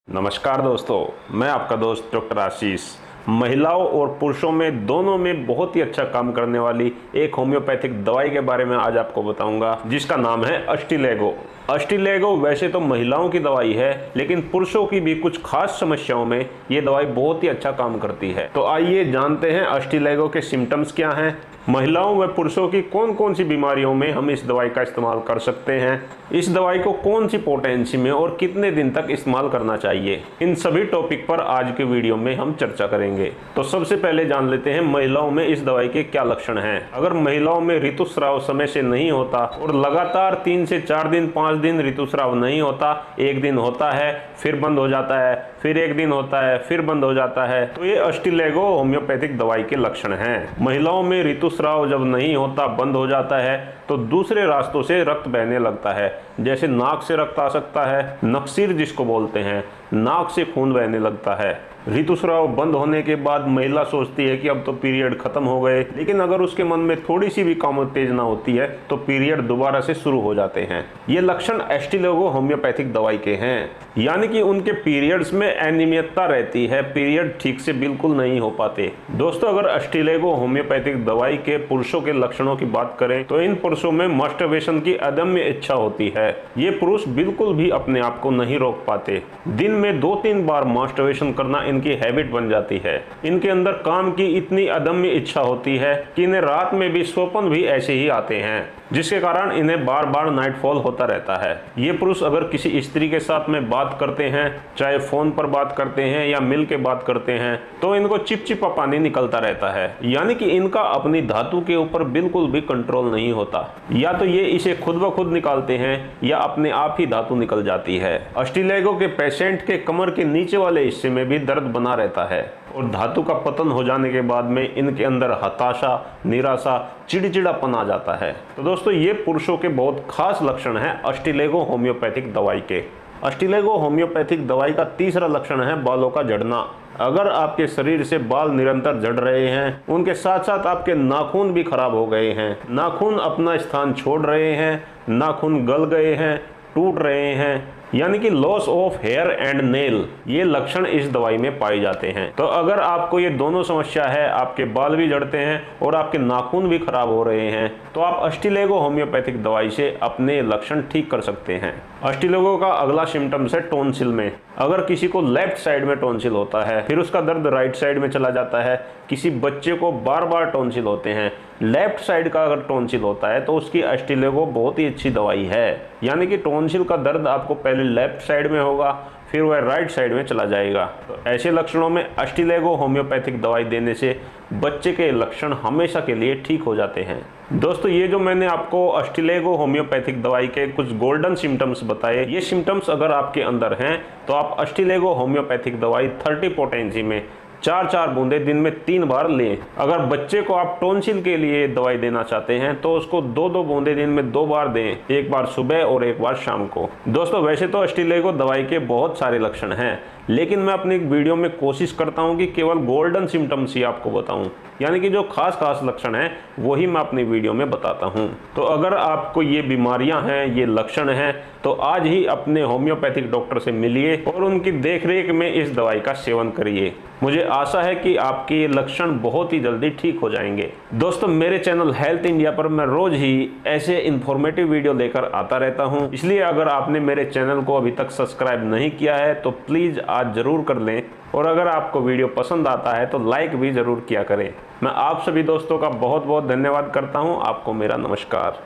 नमस्कार दोस्तों, मैं आपका दोस्त डॉक्टर आशीष। महिलाओं और पुरुषों में दोनों में बहुत ही अच्छा काम करने वाली एक होम्योपैथिक दवाई के बारे में आज आपको बताऊंगा, जिसका नाम है अस्टिलेगो। अस्टिलेगो वैसे तो महिलाओं की दवाई है, लेकिन पुरुषों की भी कुछ खास समस्याओं में ये दवाई बहुत ही अच्छा काम करती है। तो आइए जानते हैं अस्टिलेगो के सिम्टम्स क्या हैं, महिलाओं व पुरुषों की कौन कौन सी बीमारियों में हम इस दवाई का इस्तेमाल कर सकते हैं, इस दवाई को कौन सी पोटेंसी में और कितने दिन तक इस्तेमाल करना चाहिए। इन सभी टॉपिक पर आज के वीडियो में हम चर्चा करेंगे। तो सबसे पहले जान लेते हैं महिलाओं में इस दवाई के क्या लक्षण हैं। अगर महिलाओं में ऋतुस्राव समय से नहीं होता और लगातार 3 से 4 दिन 5 दिन ऋतुस्राव नहीं होता, एक दिन होता है फिर बंद हो जाता है, फिर एक दिन होता है फिर बंद हो जाता है, तो ये अस्टिलेगो होम्योपैथिक दवाई के लक्षण हैं। महिलाओं में ऋतुस्राव जब नहीं होता, बंद हो जाता है, तो दूसरे रास्तों से रक्त बहने लगता है। जैसे नाक से रक्त आ सकता है, नक्सीर जिसको बोलते हैं, नाक से खून बहने लगता है। ऋतुस्राव बंद होने के बाद महिला सोचती है कि अब तो पीरियड खत्म हो गए, लेकिन अगर उसके मन में थोड़ी सी भी कम उत्तेजना होती है तो पीरियड दोबारा से शुरू हो जाते हैं। ये लक्षण अस्टिलेगो होम्योपैथिक दवाई के हैं, यानी कि उनके पीरियड्स में अनियमितता रहती है, पीरियड ठीक से बिल्कुल नहीं हो पाते। दोस्तों, अगर अस्टिलेगो होम्योपैथिक दवाई के पुरुषों के लक्षणों की बात करें तो इन पुरुषों में मास्टरबेशन की अदम्य इच्छा होती है। ये पुरुष बिल्कुल भी अपने आप को नहीं रोक पाते। दिन में 2-3 बार मास्टरबेशन करना इनकी हैबिट बन जाती है। इनके अंदर काम की इतनी अदम्य इच्छा होती है कि इन्हें रात में भी स्वप्न भी ऐसे ही आते हैं, जिसके कारण इन्हें बार बार नाइटफॉल होता रहता है। ये पुरुष अगर किसी स्त्री के साथ में बात करते हैं, चाहे फोन पर बात करते हैं या मिल के बात करते हैं, तो इनको चिपचिपा पानी निकलता रहता है, यानी कि इनका अपनी धातु के ऊपर बिल्कुल भी कंट्रोल नहीं होता। या तो ये इसे खुद ब खुद निकालते हैं या अपने आप ही धातु निकल जाती है। अस्टिलेगो के पेशेंट के कमर के नीचे वाले हिस्से में भी दर्द बना रहता है और धातु का पतन हो जाने के बाद में इनके अंदर हताशा, निराशा, चिड़चिड़ापन आ जाता है। तो दोस्तों, ये पुरुषों के बहुत खास लक्षण हैं अस्टिलेगो होम्योपैथिक दवाई के। अस्टिलेगो होम्योपैथिक दवाई का तीसरा लक्षण है बालों का झड़ना। अगर आपके शरीर से बाल निरंतर झड़ रहे हैं, उनके साथ साथ आपके नाखून भी खराब हो गए हैं, नाखून अपना स्थान छोड़ रहे हैं, नाखून गल गए हैं, टूट रहे हैं, यानी कि loss of hair and nail, ये लक्षण इस दवाई में पाए जाते हैं। तो अगर आपको ये दोनों समस्या है, आपके बाल भी झड़ते हैं और आपके नाखून भी खराब हो रहे हैं, तो आप अस्टिलेगो होम्योपैथिक दवाई से अपने लक्षण ठीक कर सकते हैं। अस्टिलेगो का अगला सिम्टम्स है टॉन्सिल में। अगर किसी को लेफ्ट साइड में टॉन्सिल होता है, फिर उसका दर्द राइट साइड में चला जाता है, किसी बच्चे को बार बार टॉन्सिल होते हैं, लेफ्ट साइड का अगर टॉन्सिल होता है तो उसकी अस्टिलेगो बहुत ही अच्छी दवाई है। यानी कि टॉन्सिल का दर्द आपको पहले लेफ्ट साइड में होगा, फिर वह राइट साइड में चला जाएगा। तो ऐसे लक्षणों में अस्टिलेगो होम्योपैथिक दवाई देने से बच्चे के लक्षण हमेशा के लिए ठीक हो जाते हैं। दोस्तों, ये जो मैंने आपको अस्टिलेगो होम्योपैथिक दवाई के कुछ गोल्डन सिम्टम्स बताए, ये सिम्टम्स अगर आपके अंदर हैं तो आप अस्टिलेगो होम्योपैथिक दवाई 30 पोटेंसी में 4-4 बूंदे दिन में 3 बार लें। अगर बच्चे को आप टॉन्सिल के लिए दवाई देना चाहते हैं तो उसको 2-2 बूंदे दिन में 2 बार दें, एक बार सुबह और एक बार शाम को। दोस्तों, वैसे तो अस्टिलेगो दवाई के बहुत सारे लक्षण हैं, लेकिन मैं अपनी वीडियो में कोशिश करता हूं कि केवल गोल्डन सिम्टम्स ही आपको बताऊं, यानी कि जो खास लक्षण हैं वही मैं अपनी वीडियो में बताता हूं। तो अगर आपको ये बीमारियां हैं, ये लक्षण हैं, तो आज ही अपने होम्योपैथिक डॉक्टर से मिलिए और उनकी देखरेख में इस दवाई का सेवन करिए। मुझे आशा है कि आपके ये लक्षण बहुत ही जल्दी ठीक हो जाएंगे। दोस्तों, मेरे चैनल हेल्थ इंडिया पर मैं रोज ही ऐसे इंफॉर्मेटिव वीडियो लेकर आता रहता हूं, इसलिए अगर आपने मेरे चैनल को अभी तक सब्सक्राइब नहीं किया है तो प्लीज़ आज ज़रूर कर लें, और अगर आपको वीडियो पसंद आता है तो लाइक भी ज़रूर किया करें। मैं आप सभी दोस्तों का बहुत बहुत धन्यवाद करता हूँ। आपको मेरा नमस्कार।